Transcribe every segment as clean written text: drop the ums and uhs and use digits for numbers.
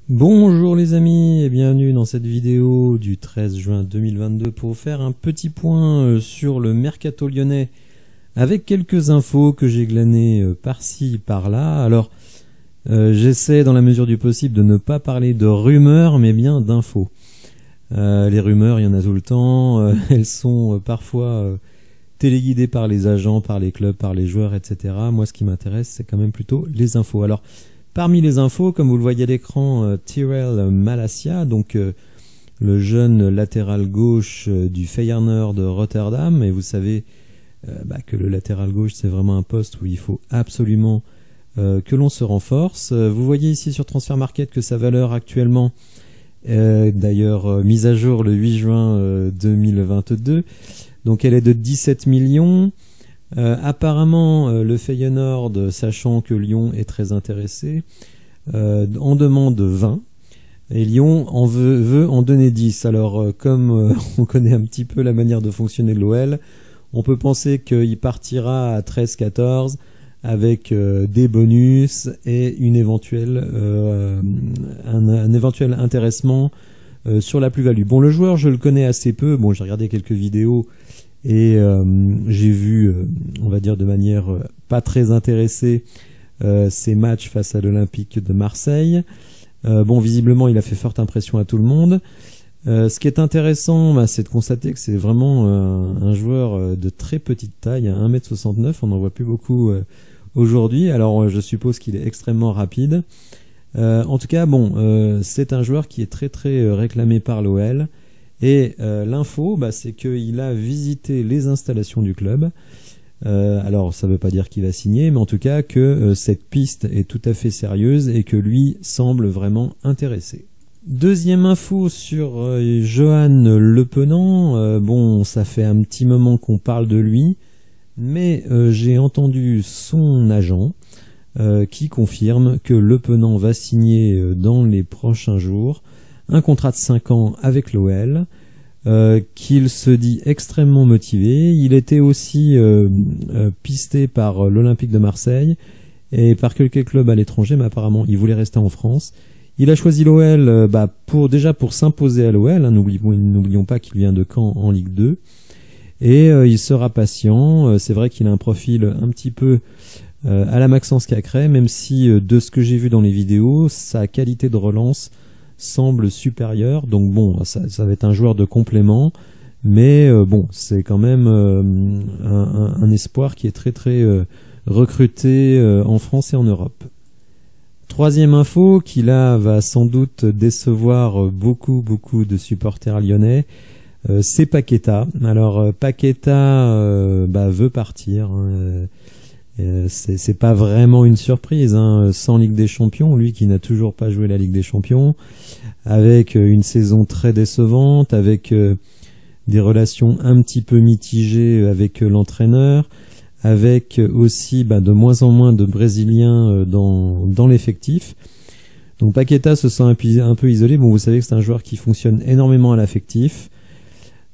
Bonjour les amis et bienvenue dans cette vidéo du 13 juin 2022 pour vous faire un petit point sur le mercato lyonnais avec quelques infos que j'ai glanées par-ci par-là. Alors j'essaie dans la mesure du possible de ne pas parler de rumeurs mais bien d'infos. Les rumeurs, il y en a tout le temps, elles sont parfois téléguidées par les agents, par les clubs, par les joueurs, etc. Moi ce qui m'intéresse c'est quand même plutôt les infos. Alors parmi les infos, comme vous le voyez à l'écran, Tyrell Malacia, donc le jeune latéral gauche du Feyenoord de Rotterdam, et vous savez que le latéral gauche c'est vraiment un poste où il faut absolument que l'on se renforce. Vous voyez ici sur Transfer Market que sa valeur actuellement, d'ailleurs mise à jour le 8 juin 2022, donc elle est de 17 millions. Apparemment, le Feyenoord, sachant que Lyon est très intéressé, en demande 20 et Lyon en veut en donner 10. Alors, comme on connaît un petit peu la manière de fonctionner de l'OL, on peut penser qu'il partira à 13-14 avec des bonus et une éventuelle, un éventuel intéressement sur la plus-value. Bon, le joueur, je le connais assez peu. Bon, j'ai regardé quelques vidéos. Et j'ai vu, on va dire de manière pas très intéressée, ces matchs face à l'Olympique de Marseille. Bon, visiblement, il a fait forte impression à tout le monde. Ce qui est intéressant, c'est de constater que c'est vraiment un joueur de très petite taille, 1m69, on n'en voit plus beaucoup aujourd'hui. Alors, je suppose qu'il est extrêmement rapide. En tout cas, bon, c'est un joueur qui est très très réclamé par l'OL. Et l'info, c'est qu'il a visité les installations du club. Alors, ça ne veut pas dire qu'il va signer, mais en tout cas que cette piste est tout à fait sérieuse et que lui semble vraiment intéressé. Deuxième info sur Johan Le Penant. Bon, ça fait un petit moment qu'on parle de lui, mais j'ai entendu son agent qui confirme que Le Penant va signer dans les prochains jours un contrat de 5 ans avec l'OL, qu'il se dit extrêmement motivé. Il était aussi pisté par l'Olympique de Marseille et par quelques clubs à l'étranger, mais apparemment il voulait rester en France. Il a choisi l'OL pour s'imposer à l'OL, hein, n'oublions pas qu'il vient de Caen en Ligue 2, et il sera patient. C'est vrai qu'il a un profil un petit peu à la Maxence Cacré, même si de ce que j'ai vu dans les vidéos, sa qualité de relance semble supérieur. Donc bon, ça va être un joueur de complément, mais bon, c'est quand même un espoir qui est très très recruté en France et en Europe. Troisième info qui là va sans doute décevoir beaucoup de supporters lyonnais, c'est Paqueta. Alors Paqueta veut partir, hein. C'est pas vraiment une surprise, hein, sans Ligue des Champions, lui qui n'a toujours pas joué la Ligue des Champions, avec une saison très décevante, avec des relations un petit peu mitigées avec l'entraîneur, avec aussi de moins en moins de Brésiliens dans l'effectif. Donc Paqueta se sent un peu isolé. Bon, vous savez que c'est un joueur qui fonctionne énormément à l'affectif.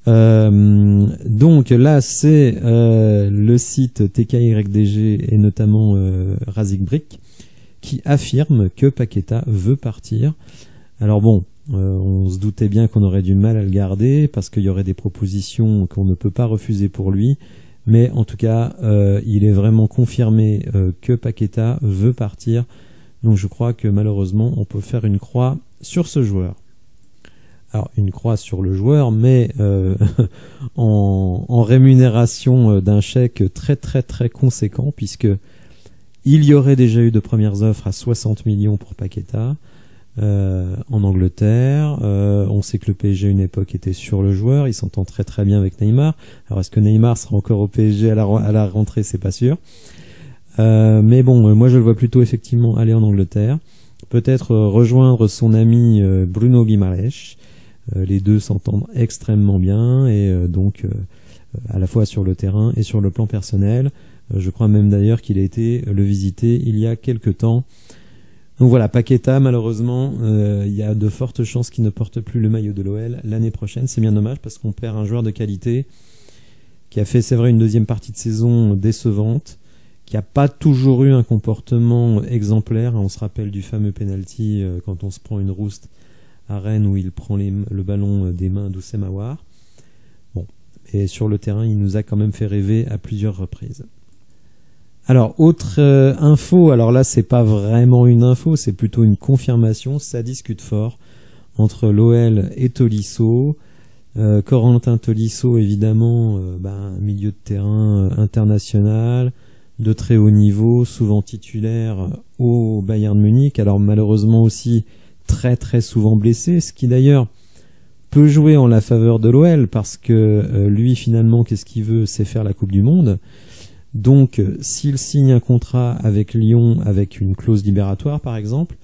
Donc là c'est le site TKYDG et notamment Razik Brick qui affirme que Paqueta veut partir. Alors bon, on se doutait bien qu'on aurait du mal à le garder parce qu'il y aurait des propositions qu'on ne peut pas refuser pour lui, mais en tout cas il est vraiment confirmé que Paqueta veut partir. Donc je crois que malheureusement on peut faire une croix sur ce joueur. Alors une croix sur le joueur, mais en rémunération d'un chèque très très très conséquent, puisque il y aurait déjà eu de premières offres à 60 millions pour Paqueta en Angleterre. On sait que le PSG à une époque était sur le joueur, il s'entend très très bien avec Neymar. Alors est-ce que Neymar sera encore au PSG à la rentrée, c'est pas sûr. Mais bon, moi je le vois plutôt effectivement aller en Angleterre, peut-être rejoindre son ami Bruno Guimaraes. Les deux s'entendent extrêmement bien et donc à la fois sur le terrain et sur le plan personnel. Je crois même d'ailleurs qu'il a été le visiter il y a quelque temps. Donc voilà, Paqueta, malheureusement, il y a de fortes chances qu'il ne porte plus le maillot de l'OL l'année prochaine. C'est bien dommage parce qu'on perd un joueur de qualité qui a fait, c'est vrai, une deuxième partie de saison décevante, qui n'a pas toujours eu un comportement exemplaire. On se rappelle du fameux penalty quand on se prend une rouste à Rennes où il prend le ballon des mains d'Oussem Aouar. Bon, et sur le terrain, il nous a quand même fait rêver à plusieurs reprises. Alors, autre info, alors là, c'est pas vraiment une info, c'est plutôt une confirmation, ça discute fort entre l'OL et Tolisso. Corentin Tolisso, évidemment, milieu de terrain international, de très haut niveau, souvent titulaire au Bayern Munich, alors malheureusement aussi très très souvent blessé, ce qui d'ailleurs peut jouer en la faveur de l'OL, parce que lui finalement qu'est-ce qu'il veut, c'est faire la Coupe du Monde. Donc s'il signe un contrat avec Lyon avec une clause libératoire par exemple,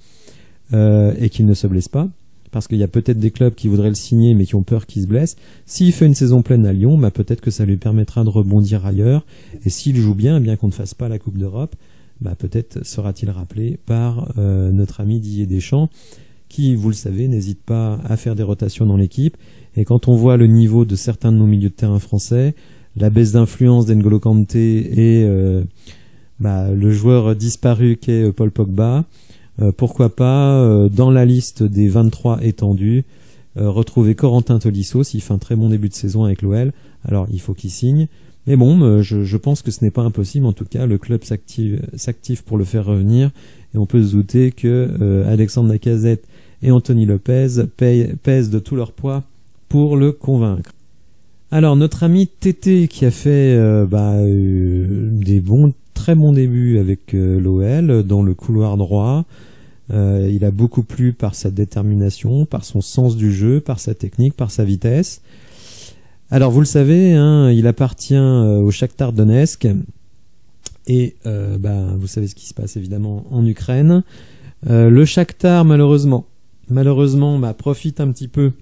et qu'il ne se blesse pas, parce qu'il y a peut-être des clubs qui voudraient le signer mais qui ont peur qu'il se blesse, s'il fait une saison pleine à Lyon, peut-être que ça lui permettra de rebondir ailleurs, et s'il joue bien qu'on ne fasse pas la Coupe d'Europe, peut-être sera-t-il rappelé par notre ami Didier Deschamps, qui, vous le savez, n'hésite pas à faire des rotations dans l'équipe. Et quand on voit le niveau de certains de nos milieux de terrain français, la baisse d'influence d'N'Golo Kanté et le joueur disparu qu'est Paul Pogba, pourquoi pas, dans la liste des 23 étendus, retrouver Corentin Tolisso s'il fait un très bon début de saison avec l'OL. Alors, il faut qu'il signe. Mais bon, je pense que ce n'est pas impossible. En tout cas, le club s'active pour le faire revenir. Et on peut se douter que Alexandre Lacazette et Anthony Lopez pèsent de tout leur poids pour le convaincre. Alors, notre ami Tété qui a fait des très bons débuts avec l'OL dans le couloir droit. Il a beaucoup plu par sa détermination, par son sens du jeu, par sa technique, par sa vitesse. Alors vous le savez, il appartient au Shakhtar Donetsk et vous savez ce qui se passe évidemment en Ukraine. Le Shakhtar malheureusement profite un petit peu,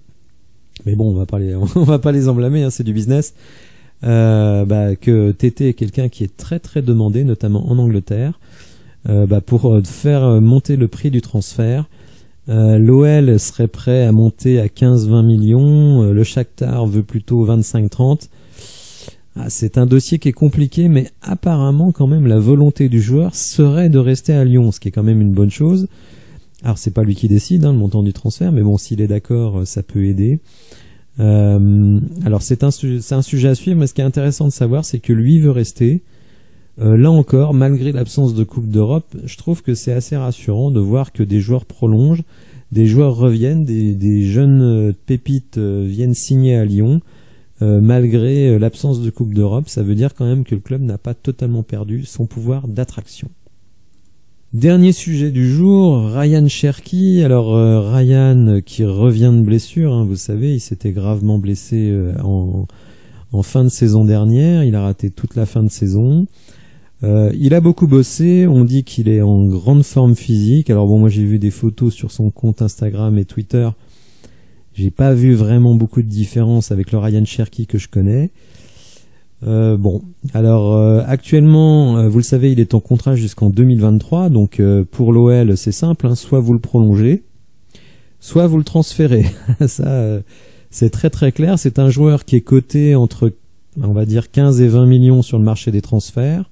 mais bon on va pas les emblâmer, c'est du business. Que Tété est quelqu'un qui est très très demandé, notamment en Angleterre, pour faire monter le prix du transfert. L'OL serait prêt à monter à 15-20 millions, le Shakhtar veut plutôt 25-30. C'est un dossier qui est compliqué, mais apparemment quand même la volonté du joueur serait de rester à Lyon, ce qui est quand même une bonne chose. Alors c'est pas lui qui décide le montant du transfert, mais bon, s'il est d'accord, ça peut aider. Alors c'est un sujet à suivre, mais ce qui est intéressant de savoir, c'est que lui veut rester. Là encore, malgré l'absence de Coupe d'Europe, je trouve que c'est assez rassurant de voir que des joueurs prolongent, des joueurs reviennent, des jeunes pépites viennent signer à Lyon, malgré l'absence de Coupe d'Europe. Ça veut dire quand même que le club n'a pas totalement perdu son pouvoir d'attraction. Dernier sujet du jour, Ryan Cherki. Alors Ryan qui revient de blessure, vous savez, il s'était gravement blessé en fin de saison dernière, il a raté toute la fin de saison. Il a beaucoup bossé, on dit qu'il est en grande forme physique. Alors bon, moi j'ai vu des photos sur son compte Instagram et Twitter. J'ai pas vu vraiment beaucoup de différence avec le Ryan Cherki que je connais. Actuellement, vous le savez, il est en contrat jusqu'en 2023. Donc pour l'OL, c'est simple, soit vous le prolongez, soit vous le transférez. Ça, c'est très très clair. C'est un joueur qui est coté entre, on va dire, 15 et 20 millions sur le marché des transferts.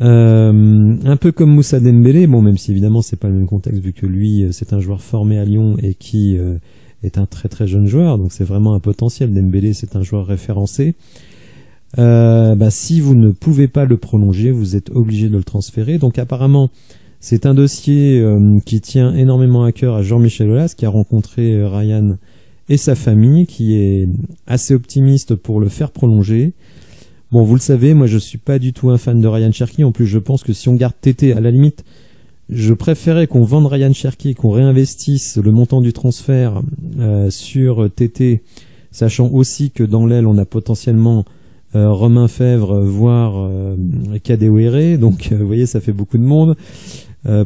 Un peu comme Moussa Dembélé, même si évidemment c'est pas le même contexte vu que lui c'est un joueur formé à Lyon et qui est un très très jeune joueur, donc c'est vraiment un potentiel. Dembélé c'est un joueur référencé. Si vous ne pouvez pas le prolonger, vous êtes obligé de le transférer. Donc apparemment c'est un dossier qui tient énormément à cœur à Jean-Michel Aulas, qui a rencontré Ryan et sa famille, qui est assez optimiste pour le faire prolonger. Bon, vous le savez, moi je suis pas du tout un fan de Ryan Cherki. En plus, je pense que si on garde Tété, à la limite, je préférais qu'on vende Ryan Cherki et qu'on réinvestisse le montant du transfert sur Tété, sachant aussi que dans l'aile, on a potentiellement Romain Fèvre, voire Kadewere. Donc, vous voyez, ça fait beaucoup de monde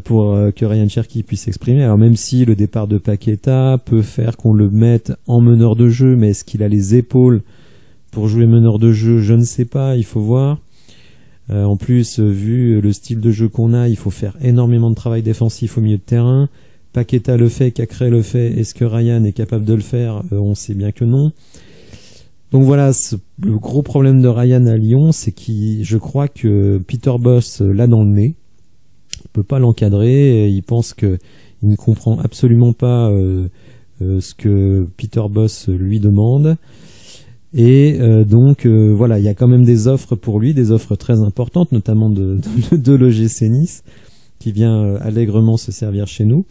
pour que Ryan Cherki puisse s'exprimer. Alors, même si le départ de Paqueta peut faire qu'on le mette en meneur de jeu, mais est-ce qu'il a les épaules pour jouer meneur de jeu, je ne sais pas, il faut voir. En plus, vu le style de jeu qu'on a, il faut faire énormément de travail défensif au milieu de terrain. Paqueta le fait, Cacré le fait, est-ce que Ryan est capable de le faire? On sait bien que non. Donc voilà, le gros problème de Ryan à Lyon, c'est je crois que Peter Bosz l'a dans le nez. Il peut pas l'encadrer, il pense qu'il ne comprend absolument pas ce que Peter Bosz lui demande. Et donc voilà, il y a quand même des offres pour lui, des offres très importantes, notamment de l'OGC Nice, qui vient allègrement se servir chez nous.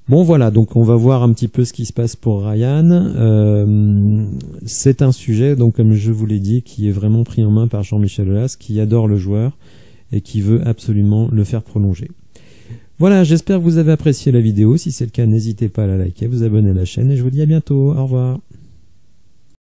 Bon voilà, donc on va voir un petit peu ce qui se passe pour Ryan. C'est un sujet, donc comme je vous l'ai dit, qui est vraiment pris en main par Jean-Michel Aulas, qui adore le joueur et qui veut absolument le faire prolonger. Voilà, j'espère que vous avez apprécié la vidéo. Si c'est le cas, n'hésitez pas à la liker, vous abonner à la chaîne et je vous dis à bientôt. Au revoir.